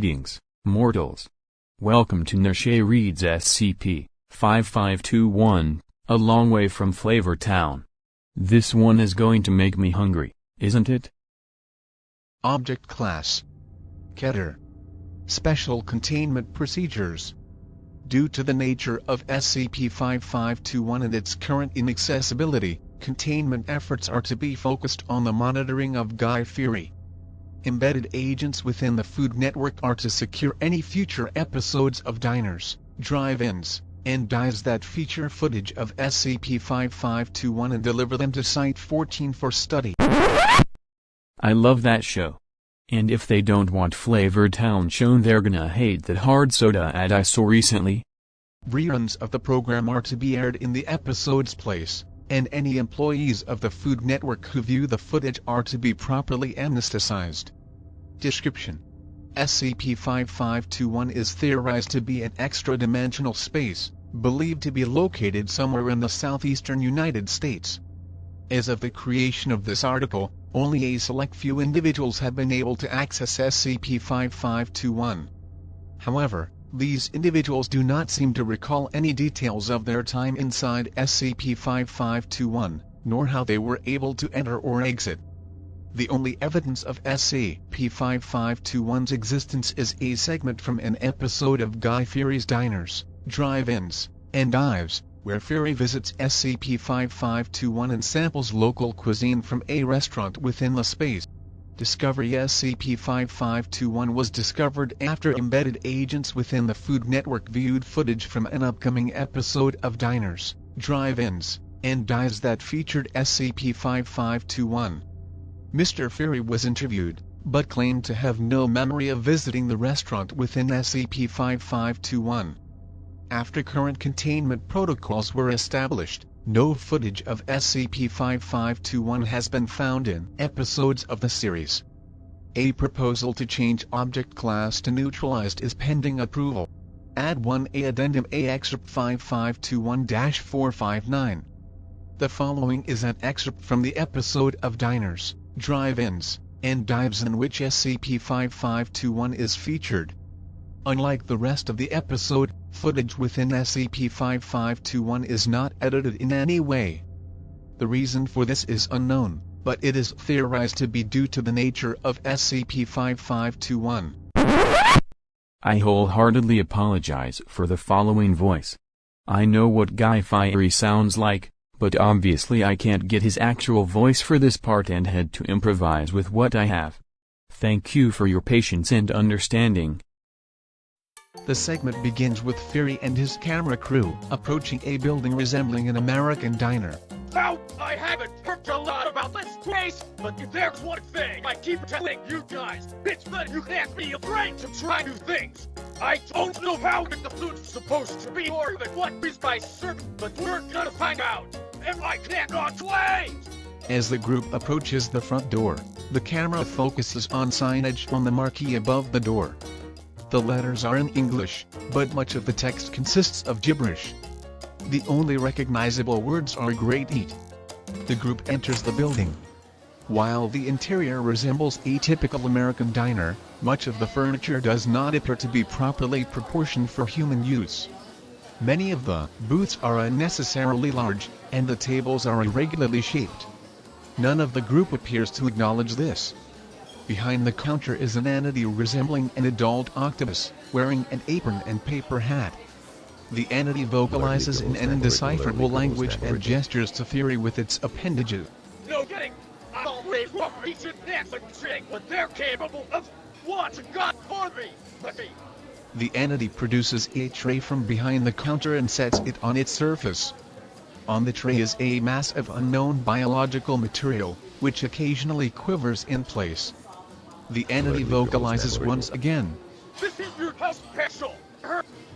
Greetings, mortals. Welcome to Neshae Reads SCP-5521, a long way from Flavortown. This one is going to make me hungry, isn't it? Object Class Keter. Special Containment Procedures. Due to the nature of SCP-5521 and its current inaccessibility, containment efforts are to be focused on the monitoring of Guy Fieri. Embedded agents within the Food Network are to secure any future episodes of diners, drive-ins, and dives that feature footage of SCP-5521 and deliver them to Site-14 for study. I love that show. And if they don't want Flavortown shown, they're gonna hate that hard soda ad I saw recently. Reruns of the program are to be aired in the episode's place, and any employees of the Food Network who view the footage are to be properly amnesticized. Description: SCP-5521 is theorized to be an extra-dimensional space, believed to be located somewhere in the southeastern United States. As of the creation of this article, only a select few individuals have been able to access SCP-5521. However, these individuals do not seem to recall any details of their time inside SCP-5521, nor how they were able to enter or exit. The only evidence of SCP-5521's existence is a segment from an episode of Guy Fieri's Diners, Drive-Ins, and Dives, where Fieri visits SCP-5521 and samples local cuisine from a restaurant within the space. Discovery: SCP-5521 was discovered after embedded agents within the Food Network viewed footage from an upcoming episode of Diners, Drive-Ins, and Dives that featured SCP-5521. Mr. Fieri was interviewed, but claimed to have no memory of visiting the restaurant within SCP-5521. After current containment protocols were established, no footage of SCP-5521 has been found in episodes of the series. A proposal to change object class to neutralized is pending approval. Add 1A Addendum A Excerpt 5521-459. The following is an excerpt from the episode of Diners, Drive-Ins, and Dives in which SCP-5521 is featured. Unlike the rest of the episode, footage within SCP-5521 is not edited in any way. The reason for this is unknown, but it is theorized to be due to the nature of SCP-5521. I wholeheartedly apologize for the following voice. I know what Guy Fieri sounds like, but obviously I can't get his actual voice for this part and had to improvise with what I have. Thank you for your patience and understanding. The segment begins with Fieri and his camera crew approaching a building resembling an American diner. Now, I haven't heard a lot about this place, but there's one thing I keep telling you guys. It's that you can't be afraid to try new things. I don't know how the food's supposed to be or even what is by certain, but we're gonna find out. And I cannot wait! As the group approaches the front door, the camera focuses on signage on the marquee above the door. The letters are in English, but much of the text consists of gibberish. The only recognizable words are "Great Eat." The group enters the building. While the interior resembles a typical American diner, much of the furniture does not appear to be properly proportioned for human use. Many of the booths are unnecessarily large, and the tables are irregularly shaped. None of the group appears to acknowledge this. Behind the counter is an entity resembling an adult octopus, wearing an apron and paper hat. The entity vocalizes in an indecipherable language and gestures to Fieri with its appendages. No kidding! I always want to eat an and drink, but they're capable of what God for me! Luffy! The entity produces a tray from behind the counter and sets it on its surface. On the tray is a mass of unknown biological material, which occasionally quivers in place. The entity vocalizes once again. This is your house special!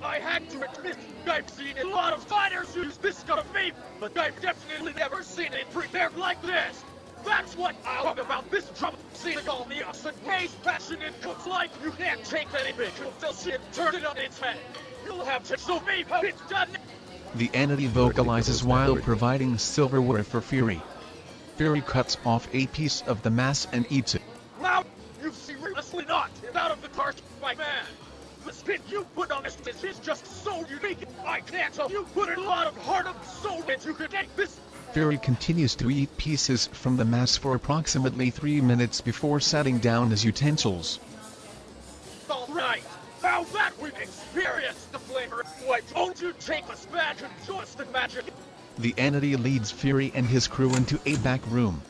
I had to admit, I've seen a lot of diners use this stuff of vape, but I've definitely never seen it prepared like this! That's what I love about this trouble, seeing all the awesome taste, passion, and cooks like you can't take anything, fill shit, turn it on its head. You'll have to show me how it's done! The entity vocalizes while providing silverware for Fieri. Fieri cuts off a piece of the mass and eats it. Now, you seriously not him out of the car, my man. The spin you put on this is just so unique. I can't tell you put a lot of heart and soul into you could get this. Fury continues to eat pieces from the mass for approximately 3 minutes before setting down his utensils. Alright, now that we've experienced the flavor, why don't you take us back and show us the magic? The entity leads Fury and his crew into a back room.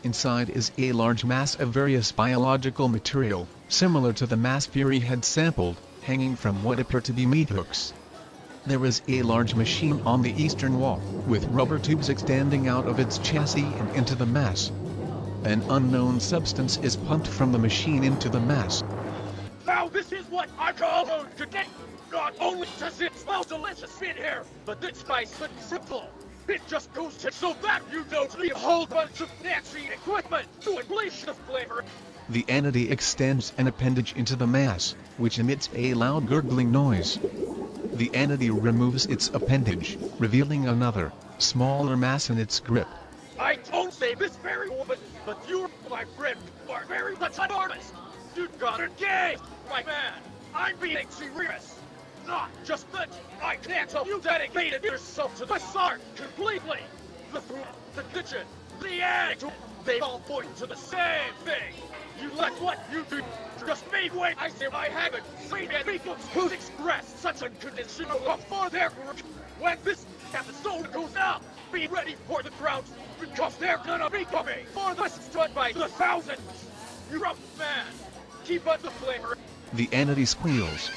Inside is a large mass of various biological material, similar to the mass Fury had sampled, hanging from what appear to be meat hooks. There is a large machine on the eastern wall, with rubber tubes extending out of its chassis and into the mass. An unknown substance is pumped from the machine into the mass. Now this is what I call home to get. Not only does it smell delicious in here, but it's nice and simple. It just goes to show that you don't need a whole bunch of fancy equipment to unleash the flavor. The entity extends an appendage into the mass, which emits a loud gurgling noise. The entity removes its appendage, revealing another, smaller mass in its grip. I don't say this very woman, but you, my friend, are very much an artist. You got engaged, my man. I'm being serious. Not just that, I can't tell you dedicated yourself to this art completely. The food, the kitchen, the egg, they all point to the same thing. You let what you do just me wait. I say I haven't seen any folks who express such unconditional love for their work. When this episode goes out, be ready for the crowds, because they're gonna be coming for the strut by the thousands. You're a man. Keep up the flavor. The entity squeals.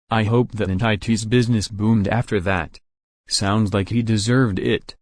I hope that Entity's business boomed after that. Sounds like he deserved it.